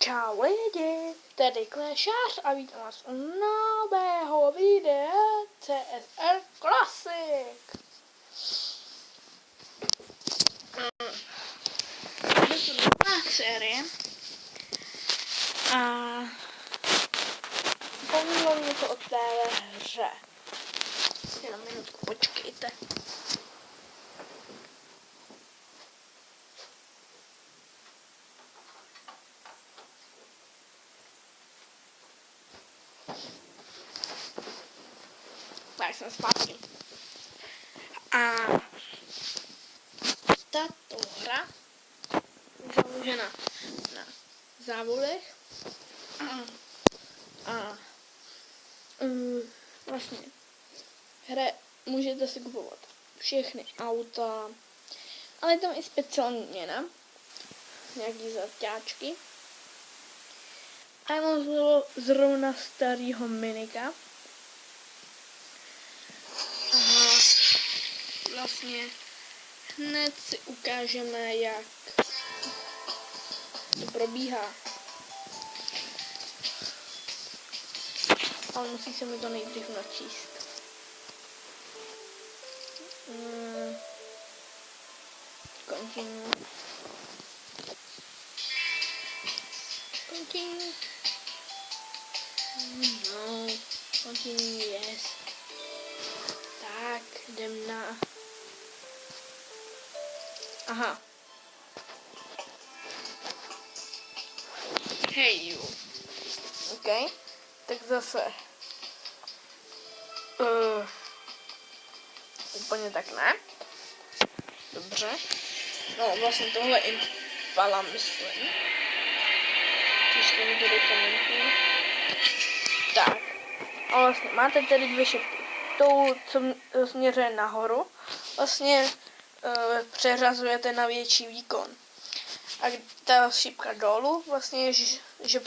Čau lidi, tady Klešář a vítám vás u nového videa CSR Classic. Je to nová série a pomůžu mě to od téhle hře. Jenom minutku počkejte. Tak jsem zpátky. A tato hra je založena na závodech a vlastně hře můžete si kupovat všechny auta, ale je tam i speciální měna, nějaký zaťáčky. A já mám zrovna starýho minika. A vlastně hned si ukážeme, jak to probíhá. Ale musí se mi to nejdřív načíst. Continue. Continue. No. Continue, yes. Tak, jdem na... Aha. Hey you. OK. Tak zase. Úplně tak ne. Dobře. No vlastně tohle Impala myslím. Ještě mi tady komentují. Tak. A vlastně máte tady dvě šipky. Tou, co směřuje nahoru, vlastně přeřazujete na větší výkon. A ta šipka dolů, vlastně, že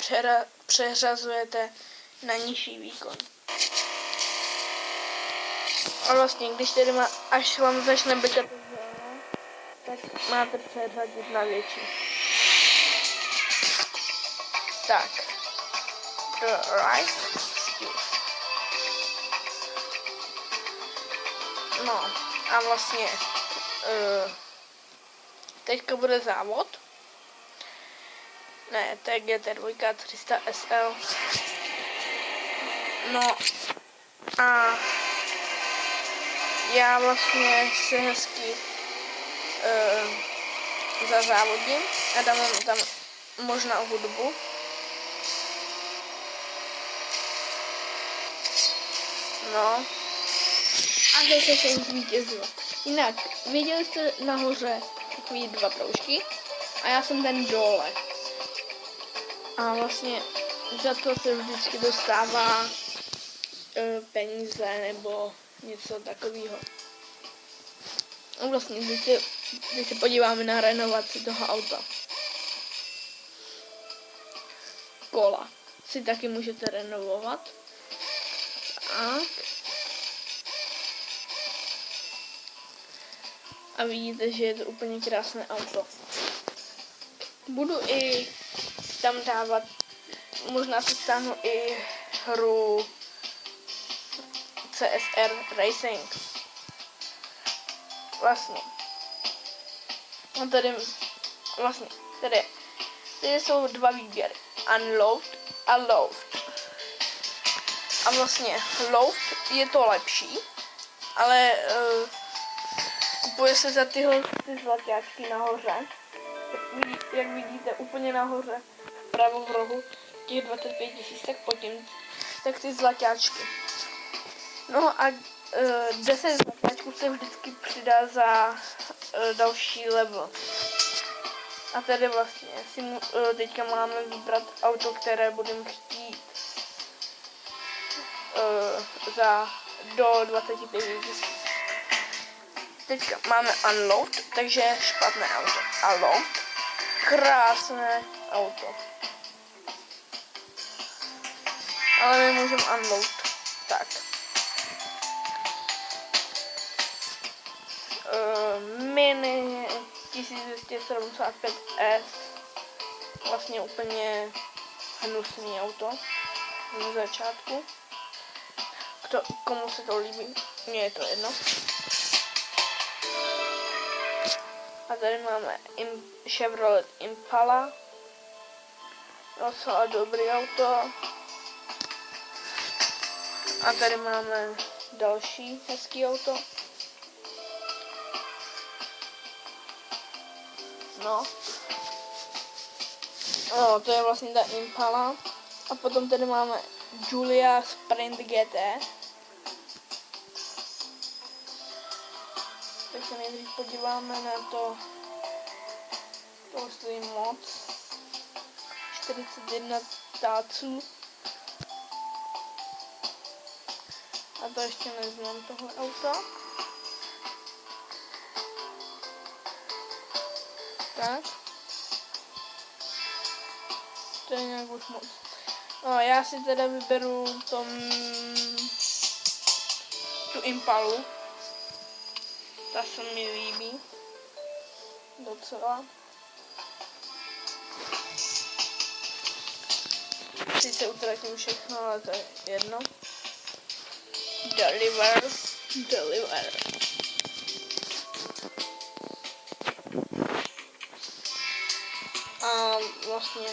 přeřazujete na nižší výkon. A vlastně, když tedy až vám začne bekat zelené, tak máte přeřadit na větší. Tak. The right skills. No a vlastně teďka bude závod. Ne, to je GT2 300 SL. No a já vlastně se hezky zazávodím a dám tam možná hudbu. No. A zase jsem zvítězil. Jinak, viděli jste nahoře takový dva proužky a já jsem ten dole. A vlastně za to se vždycky dostává peníze nebo něco takového. A vlastně, když se podíváme na renovaci toho auta. Kola si taky můžete renovovat. Tak. A vidíte, že je to úplně krásné auto. Budu i tam dávat, možná si stáhnu i hru CSR Racing. Vlastně. No tady jsou dva výběry. Unload a load. A vlastně load je to lepší, ale kupuje se za ty zlaťáčky nahoře. Jak vidíte, úplně nahoře, vpravo v rohu, těch 25 000, tak pod tím, tak ty zlaťáčky. No a 10 zlaťáčků se vždycky přidá za další level. A tady vlastně teďka máme vybrat auto, které budeme chtít do 25 000. Teďka máme unload, takže špatné auto. A load, krásné auto. Ale my můžeme unload. Tak. Mini 1275S vlastně úplně hnusný auto na začátku. Komu se to líbí, mně je to jedno. A tady máme Chevrolet Impala. Docela dobrý auto. A tady máme další hezký auto. No. No, to je vlastně ta Impala. A potom tady máme Giulia Sprint GT. Tak se nejdřív podíváme na to. To stojí moc. 41 táců. A to ještě neznám tohle auto. Tak. To je nějak už moc. No, já si teda vyberu tu Impalu. Ta se mi líbí. Docela. Sice utratím všechno, ale to je jedno. Deliver. A vlastně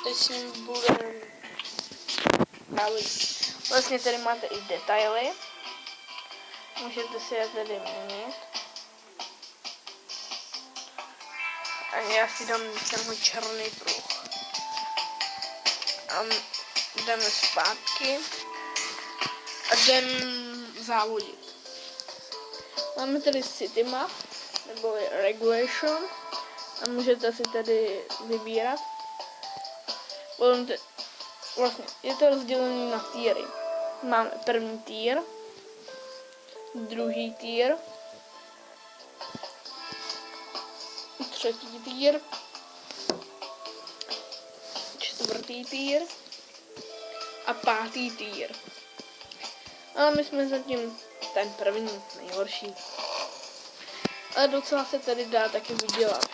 teď s ním budeme bavit. Vlastně tady máte i detaily. Můžete si je tady měnit. A já si dám tenhle černý pruh. A jdeme zpátky. A jdeme závodit. Máme tady City Map, nebo Regulation. A můžete si tady vybírat. Potom vlastně je to rozdělené na týry. Máme první týr, druhý týr, třetí týr, čtvrtý týr a pátý týr. A my jsme zatím ten první, nejhorší. Ale docela se tady dá taky vydělat.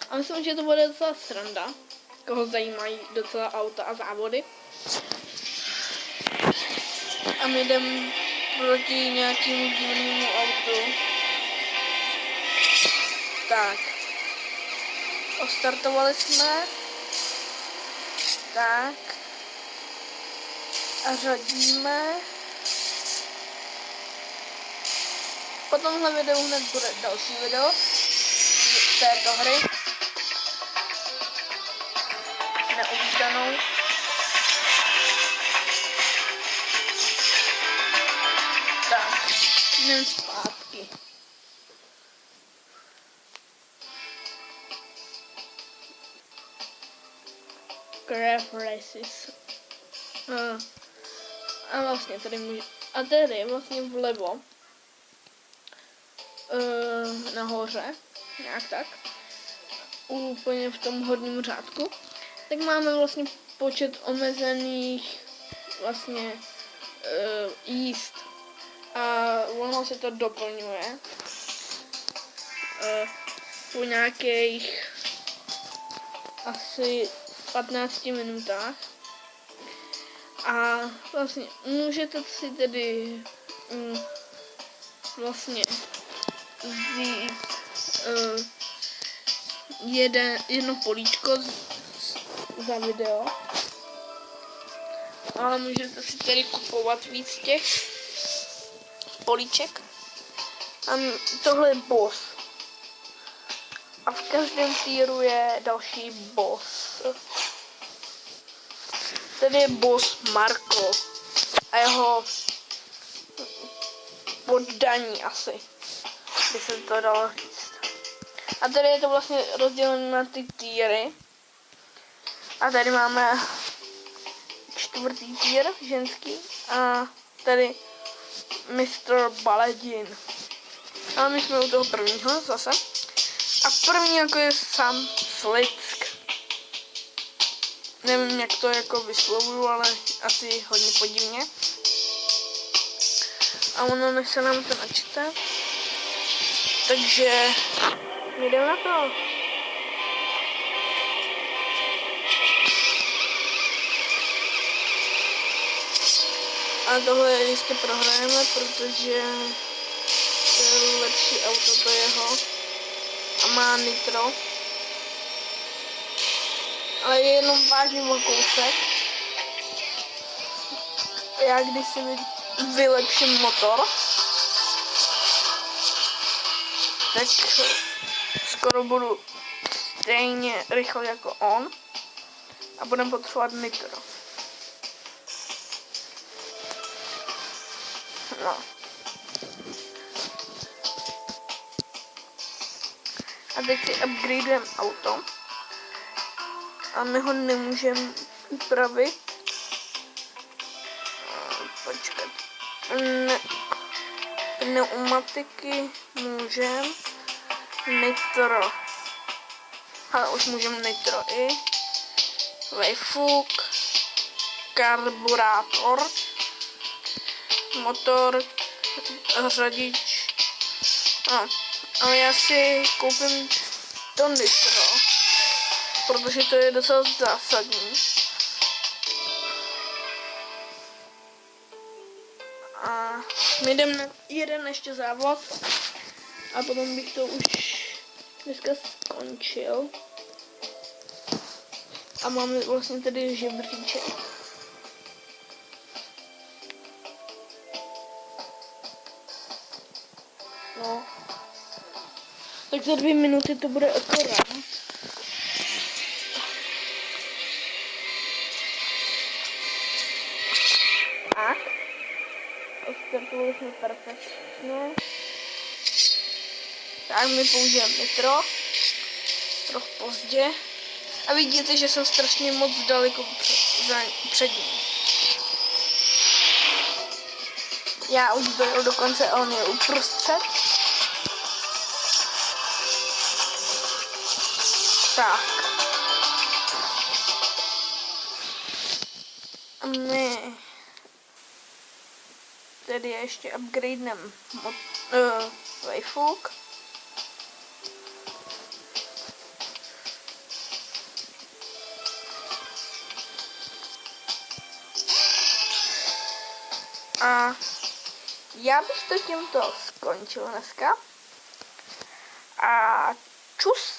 A myslím, že to bude docela sranda, koho zajímají docela auta a závody. A my jdeme proti nějakému divnému autu. Tak. Ostartovali jsme. Tak. A řadíme. Po tomhle videu hned bude další video z této hry. Neuvítanou. Tak, jdem zpátky. Craft Races. A vlastně tady může... A tady vlastně vlevo. Nahoře. Nějak tak. Úplně v tom horním řádku. Tak máme vlastně počet omezených vlastně jízd. A ono se to doplňuje po nějakých asi 15 minutách. A vlastně můžete si tedy vlastně vzít jedno políčko za video. Ale můžete si tedy kupovat víc těch políček. A tohle je boss. A v každém týru je další boss. Tady je boss Marko. A jeho poddaní asi, by se to dalo říct. A tady je to vlastně rozdělené na ty týry. A tady máme čtvrtý týr, ženský. A tady Mr. Baladin. Ale my jsme u toho prvního zase. A první jako je Sam Slick. Nevím, jak to jako vyslovuju, ale asi hodně podivně. A ono než se nám to načte. Takže jdeme na to. A tohle jistě prohrajeme, protože to je lepší auto, to jeho. A má nitro. Ale je jenom vážně o kousek. Já když si vylepším motor, tak skoro budu stejně rychle jako on a budeme potřebovat nitro. No. A teď si upgradujeme auto. A my ho nemůžeme upravit. Počkat. Pneumatiky můžeme. Nitro. Ale už můžeme nitro i. Vejfuk. Karburátor. Motor. Řadič. Ale já si koupím to nitro. Protože to je docela zásadní. A my jdeme na jeden ještě závod. A potom bych to už dneska skončil. A máme vlastně tady žebříček. No. Tak za 2 minuty to bude akorát. Tak. Odstartovali jsme perfektně. Tak my použijeme nitro. Trochu pozdě. A vidíte, že jsem strašně moc daleko před ním. Já už dojel dokonce a on je uprostřed. Tak. A my tedy ještě upgradeneme vejfuk. A já bych to tímto skončil dneska. A čus.